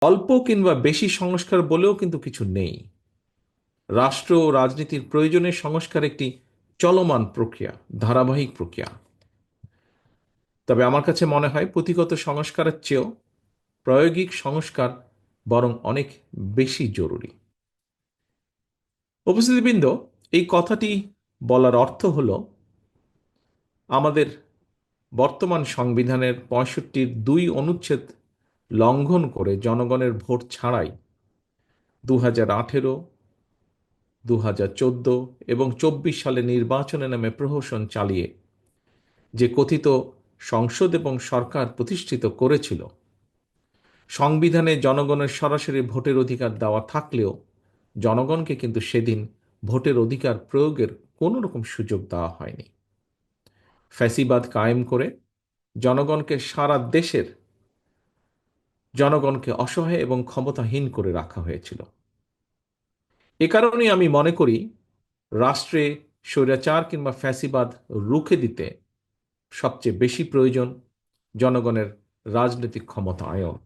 অল্প কিংবা বেশি সংস্কার বলেও কিন্তু কিছু নেই। রাষ্ট্র ও রাজনীতির প্রয়োজনের সংস্কার একটি চলমান প্রক্রিয়া, ধারাবাহিক প্রক্রিয়া। তবে আমার কাছে মনে হয় পুঁথিগত সংস্কারের চেয়েও প্রায়োগিক সংস্কার বরং অনেক বেশি জরুরি। উপস্থিতিবৃন্দ, এই কথাটি বলার অর্থ হল আমাদের বর্তমান সংবিধানের ৬৫-র ২ অনুচ্ছেদ লঙ্ঘন করে জনগণের ভোট ছাড়াই ২০১৮, ২০১৪ এবং ২৪ সালে নির্বাচনে নামে প্রহসন চালিয়ে যে কথিত সংসদ এবং সরকার প্রতিষ্ঠিত করেছিল, সংবিধানে জনগণের সরাসরি ভোটের অধিকার দেওয়া থাকলেও জনগণকে কিন্তু সেদিন ভোটের অধিকার প্রয়োগের কোনো রকম সুযোগ দেওয়া হয়নি। ফ্যাসিবাদ কায়েম করে জনগণকে, সারা দেশের জনগণকে অসহায় এবং ক্ষমতাহীন করে রাখা হয়েছিল। এ কারণেই আমি মনে করি রাষ্ট্রে স্বৈরাচার কিংবা ফ্যাসিবাদ রুখে দিতে সবচেয়ে বেশি প্রয়োজন জনগণের রাজনৈতিক ক্ষমতায়ন।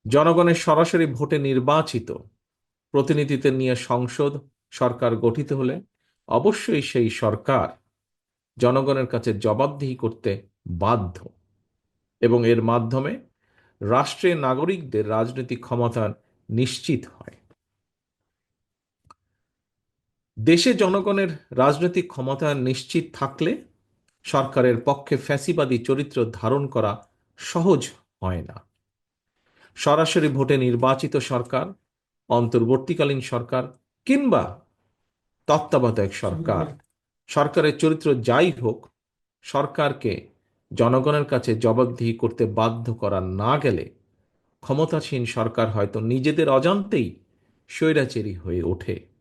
জনগণের সরাসরি ভোটে নির্বাচিত প্রতিনিধিদের নিয়ে সংসদ সরকার গঠিত হলে অবশ্যই সেই সরকার জনগণের কাছে জবাবদিহি করতে বাধ্য এবং এর মাধ্যমে রাষ্ট্রের নাগরিকদের রাজনৈতিক ক্ষমতা নিশ্চিত হয়। দেশে জনগণের রাজনৈতিক ক্ষমতা নিশ্চিত থাকলে সরকারের পক্ষে ফ্যাসিবাদী চরিত্র ধারণ করা সহজ হয় না। সরাসরি ভোটে নির্বাচিত সরকার, অন্তর্বর্তীকালীন সরকার কিংবা তত্ত্বাবধায়ক সরকার, সরকারের চরিত্র যাই হোক, সরকারকে জনগণের কাছে জবাবদিহি করতে বাধ্য করা না গেলে ক্ষমতাসীন সরকার হয়তো নিজেদের অজান্তেই স্বৈরাচারী হয়ে ওঠে।